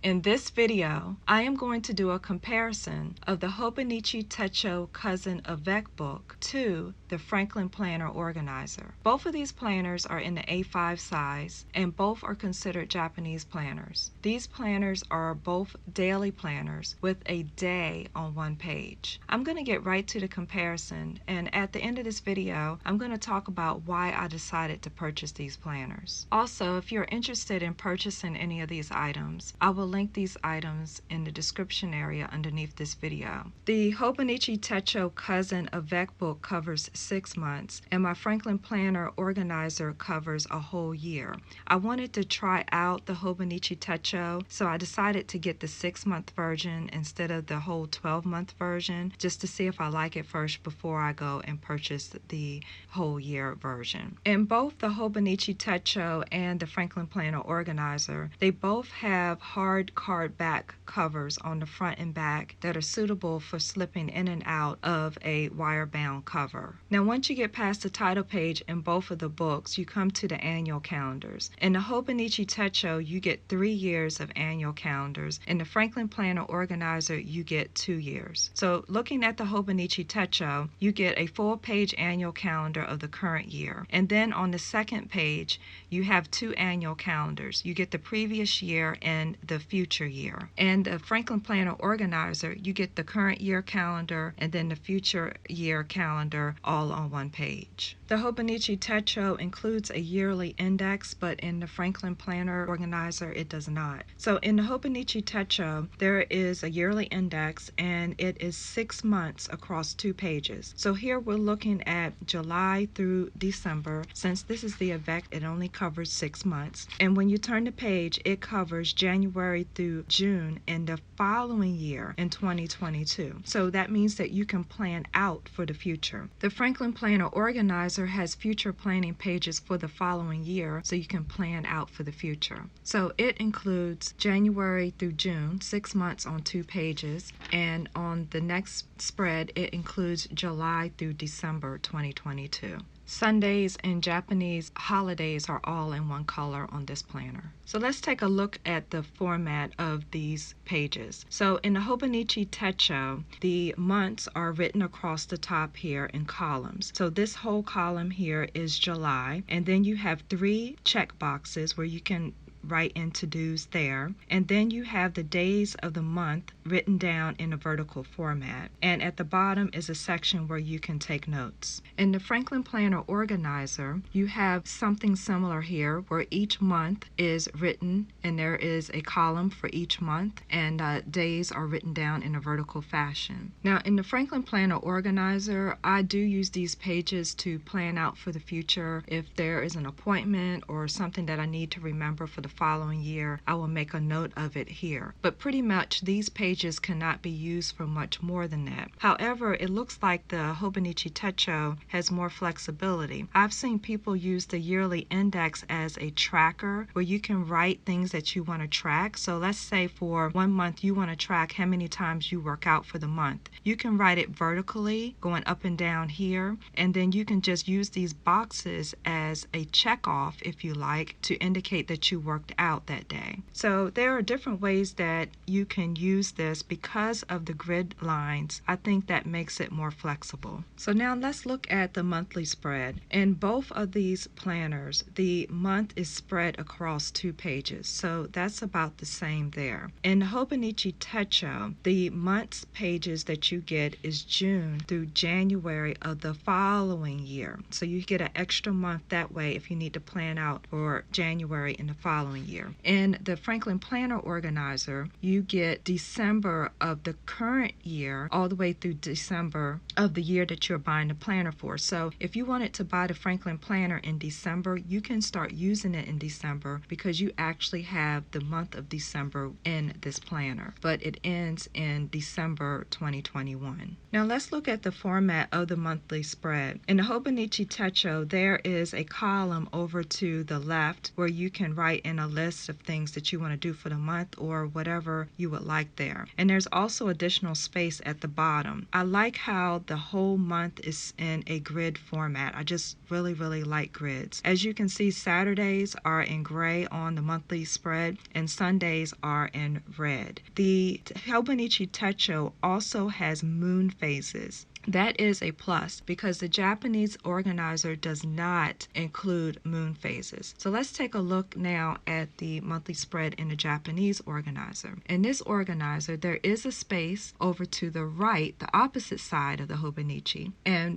In this video, I am going to do a comparison of the Hobonichi Techo Cousin Avec book to the Franklin Planner Organizer. Both of these planners are in the A5 size, and both are considered Japanese planners. These planners are both daily planners with a day on one page. I'm going to get right to the comparison, and at the end of this video, I'm going to talk about why I decided to purchase these planners. Also, if you're interested in purchasing any of these items, I will link these items in the description area underneath this video. The Hobonichi Techo Cousin Avec book covers 6 months, and my Franklin Planner Organizer covers a whole year. I wanted to try out the Hobonichi Techo, so I decided to get the 6-month version instead of the whole 12-month version, just to see if I like it first before I go and purchase the whole year version. In both the Hobonichi Techo and the Franklin Planner Organizer, they both have hard card back covers on the front and back that are suitable for slipping in and out of a wire-bound cover. Now, once you get past the title page in both of the books, you come to the annual calendars. In the Hobonichi Techo, you get 3 years of annual calendars. In the Franklin Planner Organizer, you get 2 years. So looking at the Hobonichi Techo, you get a full-page annual calendar of the current year. And then on the second page, you have 2 annual calendars. You get the previous year and the future year. And the Franklin Planner Organizer, you get the current year calendar and then the future year calendar all on one page. The Hobonichi Techo includes a yearly index, but in the Franklin Planner Organizer, it does not. So in the Hobonichi Techo, there is a yearly index, and it is 6 months across 2 pages. So here we're looking at July through December. Since this is the Avec, it only covers 6 months. And when you turn the page, it covers January through June in the following year in 2022. So that means that you can plan out for the future. The Franklin Planner Organizer has future planning pages for the following year, so you can plan out for the future. So it includes January through June, 6 months on 2 pages, and on the next spread, it includes July through December 2022. Sundays and Japanese holidays are all in one color on this planner. So let's take a look at the format of these pages. So in the Hobonichi Techo, the months are written across the top here in columns. So this whole column here is July, and then you have 3 check boxes where you can write in to-dos there, and then you have the days of the month written down in a vertical format, and at the bottom is a section where you can take notes. In the Franklin Planner Organizer, you have something similar here where each month is written and there is a column for each month, and days are written down in a vertical fashion. Now in the Franklin Planner Organizer, I do use these pages to plan out for the future. If there is an appointment or something that I need to remember for the following year, I will make a note of it here. But pretty much these pages cannot be used for much more than that. However, it looks like the Hobonichi Techo has more flexibility. I've seen people use the yearly index as a tracker where you can write things that you want to track. So let's say for 1 month you want to track how many times you work out for the month. You can write it vertically going up and down here, and then you can just use these boxes as a check off, if you like, to indicate that you worked out that day. So there are different ways that you can use this because of the grid lines. I think that makes it more flexible. So now let's look at the monthly spread. In both of these planners, the month is spread across 2 pages, so that's about the same there. In the Hobonichi Techo, the months pages that you get is June through January of the following year. So you get an extra month that way if you need to plan out for January in the following year. In the Franklin Planner Organizer, you get December of the current year all the way through December of the year that you're buying the planner for. So if you wanted to buy the Franklin Planner in December, you can start using it in December because you actually have the month of December in this planner, but it ends in December 2021. Now let's look at the format of the monthly spread. In the Hobonichi Techo, there is a column over to the left where you can write in in a list of things that you want to do for the month or whatever you would like there. And there's also additional space at the bottom. I like how the whole month is in a grid format. I just really like grids. As you can see, Saturdays are in gray on the monthly spread and Sundays are in red. The Hobonichi Techo also has moon phases. That is a plus because the Japanese organizer does not include moon phases. So let's take a look now at the monthly spread in the Japanese organizer. In this organizer, there is a space over to the right, the opposite side of the Hobonichi,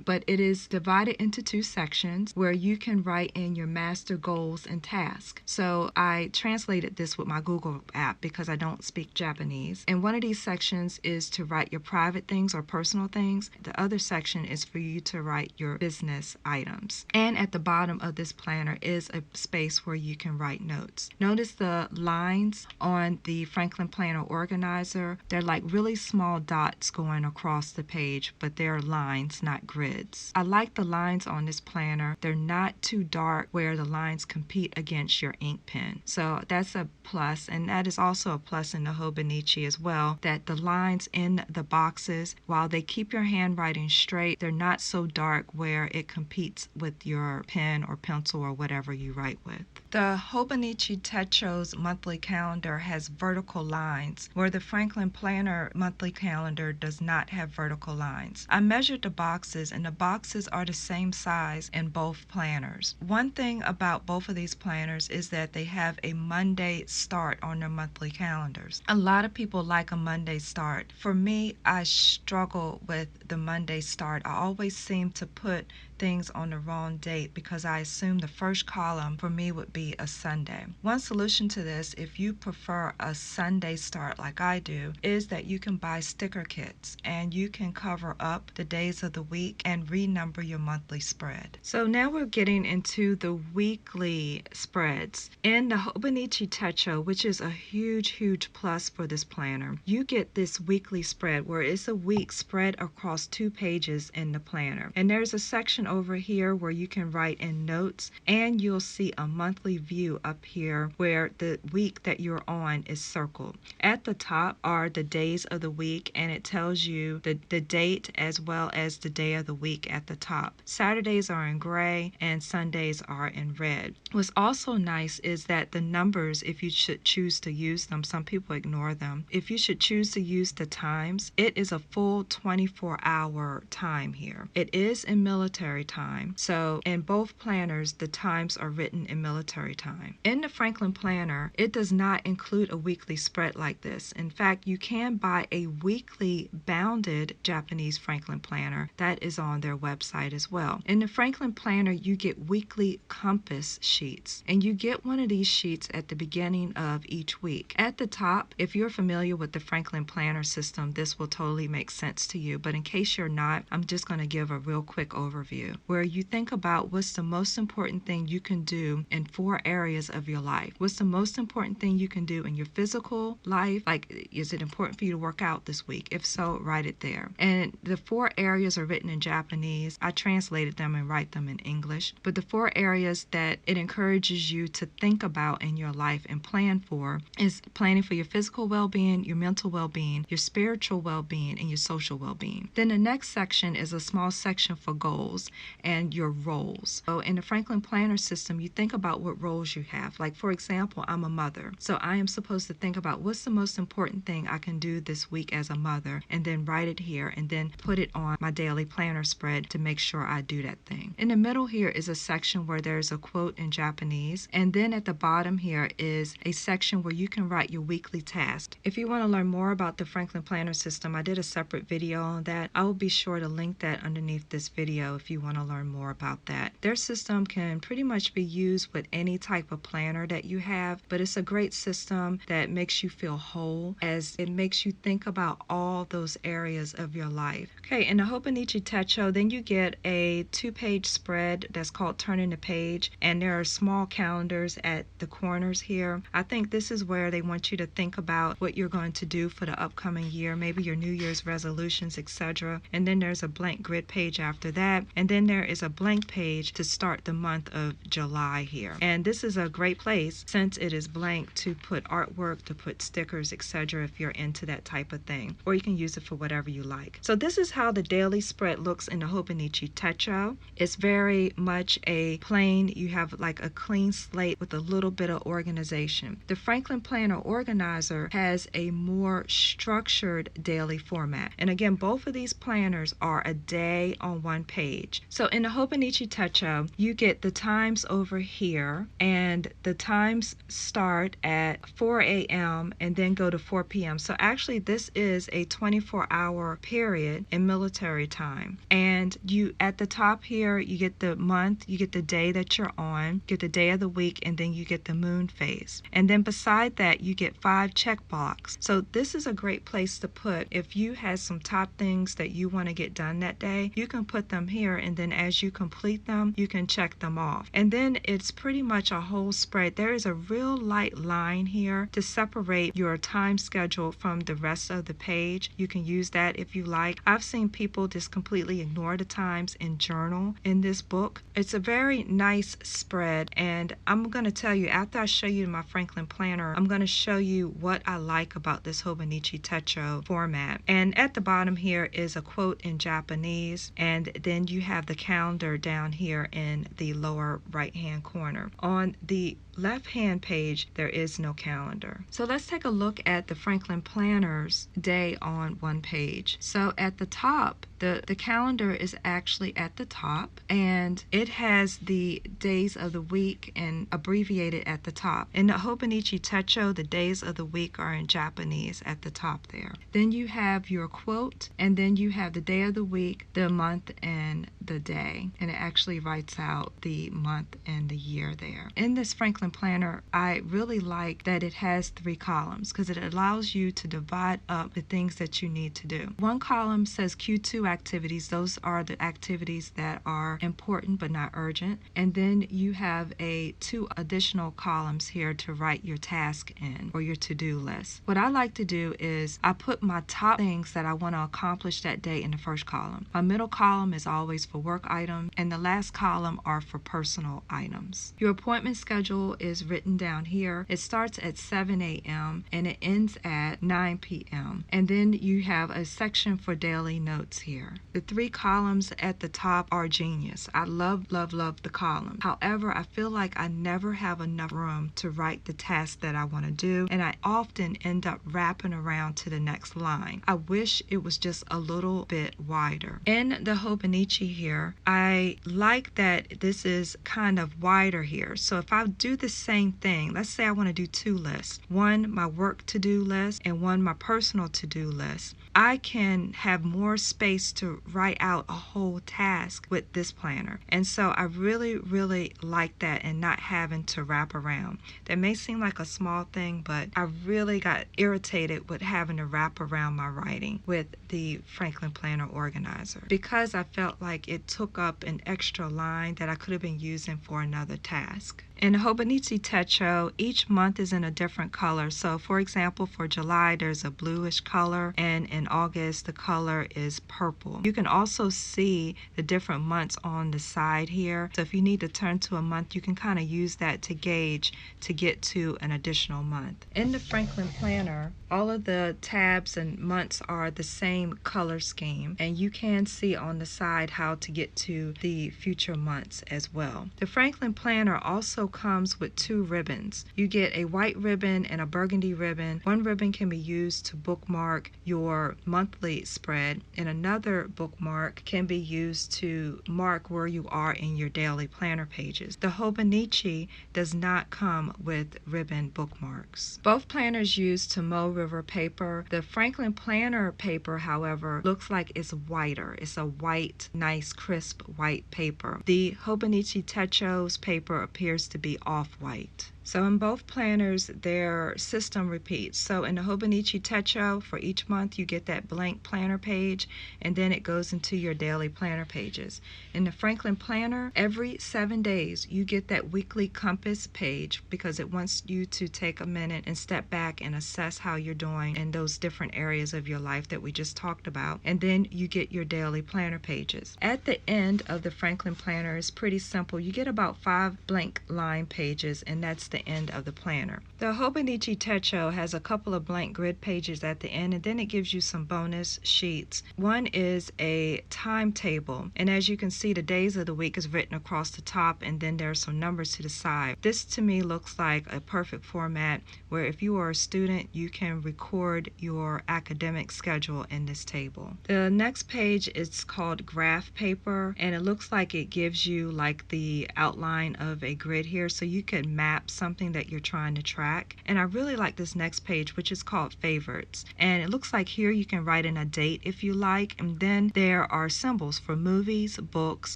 but it is divided into two sections where you can write in your master goals and tasks. So I translated this with my Google app because I don't speak Japanese. And one of these sections is to write your private things or personal things. The other section is for you to write your business items. And at the bottom of this planner is a space where you can write notes. Notice the lines on the Franklin Planner Organizer. They're like really small dots going across the page, but they're lines, not grids. I like the lines on this planner. They're not too dark where the lines compete against your ink pen. So that's a plus, and that is also a plus in the Hobonichi as well, that the lines in the boxes, while they keep your handwriting straight, they're not so dark where it competes with your pen or pencil or whatever you write with. The Hobonichi Techo's monthly calendar has vertical lines, where the Franklin Planner monthly calendar does not have vertical lines. I measured the boxes, and the boxes are the same size in both planners. One thing about both of these planners is that they have a Monday start on their monthly calendars. A lot of people like a Monday start. For me, I struggle with the Monday start. I always seem to put things on the wrong date because I assume the first column for me would be a Sunday. One solution to this, if you prefer a Sunday start like I do, is that you can buy sticker kits and you can cover up the days of the week and renumber your monthly spread. So now we're getting into the weekly spreads. In the Hobonichi Techo, which is a huge plus for this planner, you get this weekly spread where it's a week spread across 2 pages in the planner. And there's a section over here where you can write in notes, and you'll see a monthly view up here where the week that you're on is circled. At the top are the days of the week, and it tells you the date as well as the day of the week at the top. Saturdays are in gray and Sundays are in red. What's also nice is that the numbers, if you should choose to use them, some people ignore them. If you should choose to use the times, it is a full 24-hour time here. It is in military time, so in both planners the times are written in military time. In the Franklin Planner, it does not include a weekly spread like this. In fact, you can buy a weekly bounded Japanese Franklin Planner that is on their website as well. In the Franklin Planner, you get weekly compass sheets, and you get one of these sheets at the beginning of each week. At the top, if you're familiar with the Franklin Planner system, this will totally make sense to you, but in case you're not, I'm just going to give a real quick overview where you think about what's the most important thing you can do in 4 areas of your life. What's the most important thing you can do in your physical life? Like, is it important for you to work out this week? If so, write it there. And the 4 areas are written in Japanese. I translated them and write them in English. But the 4 areas that it encourages you to think about in your life and plan for is planning for your physical well-being, your mental well-being, your spiritual well-being, and your social well-being. Then the next section is a small section for goals and your roles. So in the Franklin Planner system, you think about what roles you have. Like, for example, I'm a mother. So I am supposed to think about what's the most important thing I can do this week as a mother, and then write it here and then put it on my daily planner spread to make sure I do that thing. In the middle here is a section where there's a quote in Japanese, and then at the bottom here is a section where you can write your weekly task. If you want to learn more about the Franklin Planner system, I did a separate video on that. I will be sure to link that underneath this video if you want to learn more about that. Their system can pretty much be used with any type of planner that you have, but it's a great system that makes you feel whole, as it makes you think about all those areas of your life. Okay, in the Hobonichi Techo, then you get a 2-page spread that's called Turning the Page, and there are small calendars at the corners here. I think this is where they want you to think about what you're going to do for the upcoming year, maybe your New Year's resolutions, etc. and then there's a blank grid page after that, and then there is a blank page to start the month of July here. And this is a great place, since it is blank, to put artwork, to put stickers, etc. if you're into that type of thing, or you can use it for whatever you like. So this is how the daily spread looks in the Hobonichi Techo. It's very much a plain, you have like a clean slate with a little bit of organization. The Franklin Planner Organizer has a more structured daily format. And again, both of these planners are a day on one page. So in the Hobonichi Techo, you get the times over here, and the times start at 4 a.m. and then go to 4 p.m. So actually this is a 24-hour period in military time. And you, at the top here, you get the month, you get the day that you're on, you get the day of the week, and then you get the moon phase. And then beside that, you get 5 check blocks. So this is a great place to put, if you have some top things that you want to get done that day, you can put them here, and then as you complete them, you can check them off. And then it's pretty much a whole spread. There is a real light line here to separate your time schedule from the rest of the page. You can use that if you like. I've seen people just completely ignore the times and journal in this book. It's a very nice spread, and I'm going to tell you, after I show you my Franklin Planner, I'm going to show you what I like about this Hobonichi Techo format. And at the bottom here is a quote in Japanese, and then you have the calendar down here in the lower right hand corner. On the left-hand page, there is no calendar. So let's take a look at the Franklin Planner's day on one page. So at the top, the calendar is actually at the top, and it has the days of the week and abbreviated at the top. In the Hobonichi Techo, the days of the week are in Japanese at the top there. Then you have your quote, and then you have the day of the week, the month, and the day. And it actually writes out the month and the year there. In this Franklin Planner, I really like that it has 3 columns, because it allows you to divide up the things that you need to do. One column says Q2 activities. Those are the activities that are important but not urgent. And then you have 2 additional columns here to write your task in, or your to-do list. What I like to do is I put my top things that I want to accomplish that day in the first column. My middle column is always for work items, and the last column are for personal items. Your appointment schedule is written down here. It starts at 7 a.m. and it ends at 9 p.m. And then you have a section for daily notes here. The 3 columns at the top are genius. I love the columns. However, I feel like I never have enough room to write the task that I want to do, and I often end up wrapping around to the next line. I wish it was just a little bit wider. In the Hobonichi here, I like that this is kind of wider here. So if I do the same thing, let's say I want to do 2 lists, one my work to-do list and one my personal to-do list, I can have more space to write out a whole task with this planner. And so I really like that, and not having to wrap around. That may seem like a small thing, but I really got irritated with having to wrap around my writing with the Franklin Planner Organizer, because I felt like it took up an extra line that I could have been using for another task. In the Hobonichi Techo, each month is in a different color. So for example, for July, there's a bluish color, and in August, the color is purple. You can also see the different months on the side here. So if you need to turn to a month, you can kind of use that to gauge to get to an additional month. In the Franklin Planner, all of the tabs and months are the same color scheme, and you can see on the side how to get to the future months as well. The Franklin Planner also comes with 2 ribbons. You get a white ribbon and a burgundy ribbon. One ribbon can be used to bookmark your monthly spread, and another bookmark can be used to mark where you are in your daily planner pages. The Hobonichi does not come with ribbon bookmarks. Both planners use Tomoe River paper. The Franklin Planner paper, however, looks like it's whiter. It's a white, nice, crisp white paper. The Hobonichi Techo's paper appears to be off-white. So in both planners, their system repeats. So in the Hobonichi Techo, for each month you get that blank planner page, and then it goes into your daily planner pages. In the Franklin Planner, every 7 days you get that weekly compass page because it wants you to take a minute and step back and assess how you're doing in those different areas of your life that we just talked about. And then you get your daily planner pages. At the end of the Franklin Planner is pretty simple. You get about 5 blank line pages, and that's the end of the planner. The Hobonichi Techo has a couple of blank grid pages at the end, and then it gives you some bonus sheets. One is a timetable, and as you can see, the days of the week is written across the top, and then there are some numbers to the side. This to me looks like a perfect format where if you are a student, you can record your academic schedule in this table. The next page is called graph paper, and it looks like it gives you like the outline of a grid here, so you can map something that you're trying to track. And I really like this next page, which is called favorites, and it looks like here you can write in a date if you like, and then there are symbols for movies, books,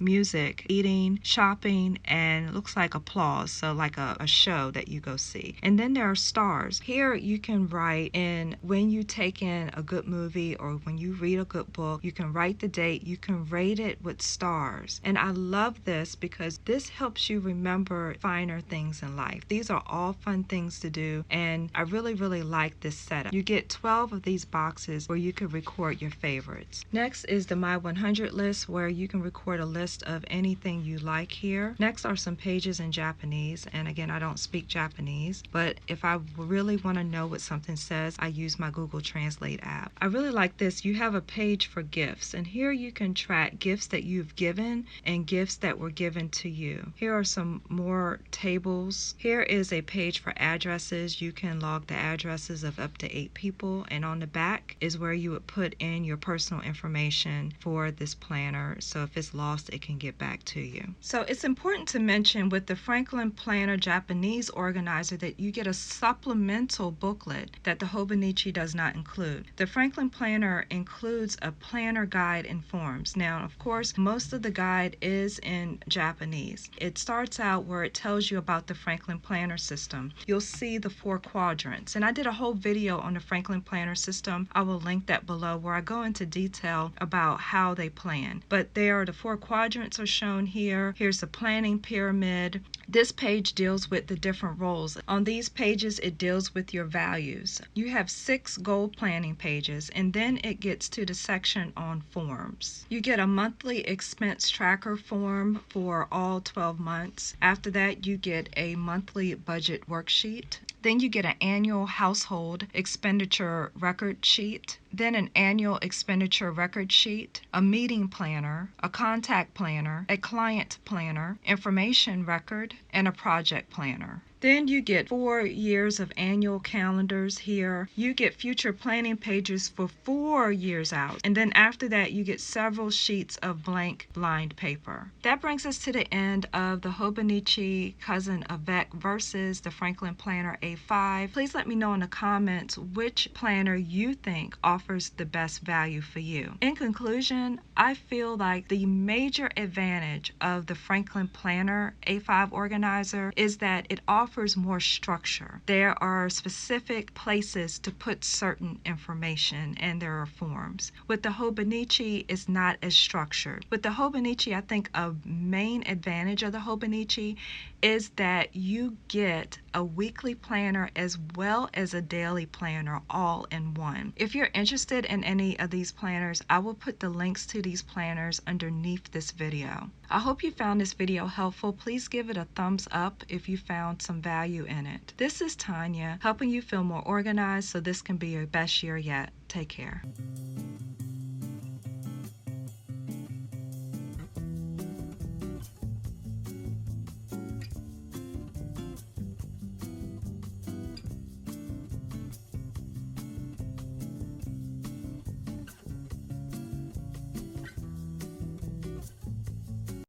music, eating, shopping, and it looks like applause, so like a show that you go see. And then there are stars. Here you can write in when you take in a good movie or when you read a good book, you can write the date, you can rate it with stars. And I love this because this helps you remember finer things in life. These are all fun things to do, and I really like this setup. You get 12 of these boxes where you can record your favorites. Next is the My 100 list, where you can record a list of anything you like here. Next are some pages in Japanese, and again, I don't speak Japanese, but if I really want to know what something says, I use my Google Translate app. I really like this. You have a page for gifts, and here you can track gifts that you've given and gifts that were given to you. Here are some more tables. Here is a page for addresses. You can log the addresses of up to 8 people, and on the back is where you would put in your personal information for this planner, so if it's lost, it can get back to you. So it's important to mention with the Franklin Planner Japanese organizer that you get a supplemental booklet that the Hobonichi does not include. The Franklin Planner includes a planner guide and forms. Now, of course, most of the guide is in Japanese. It starts out where it tells you about the Franklin Planner system. You'll see the 4 quadrants, and I did a whole video on the Franklin Planner system. I will link that below, where I go into detail about how they plan. But there are the 4 quadrants are shown here. Here's the planning pyramid. This page deals with the different roles. On these pages, it deals with your values. You have 6 goal planning pages, and then it gets to the section on forms. You get a monthly expense tracker form for all 12 months. After that, you get a monthly budget worksheet. Then you get an annual household expenditure record sheet, then an annual expenditure record sheet, a meeting planner, a contact planner, a client planner, information record, and a project planner. Then you get 4 years of annual calendars here. You get future planning pages for 4 years out. And then after that, you get several sheets of blank lined paper. That brings us to the end of the Hobonichi Cousin Avec versus the Franklin Planner A5. Please let me know in the comments which planner you think offers the best value for you. In conclusion, I feel like the major advantage of the Franklin Planner A5 organizer is that it offers more structure. There are specific places to put certain information, and there are forms. With the Hobonichi, it's not as structured. With the Hobonichi, I think a main advantage of the Hobonichi is that you get a weekly planner as well as a daily planner all in one. If you're interested in any of these planners, I will put the links to these planners underneath this video. I hope you found this video helpful. Please give it a thumbs up if you found some value in it. This is Tonya, helping you feel more organized so this can be your best year yet. Take care.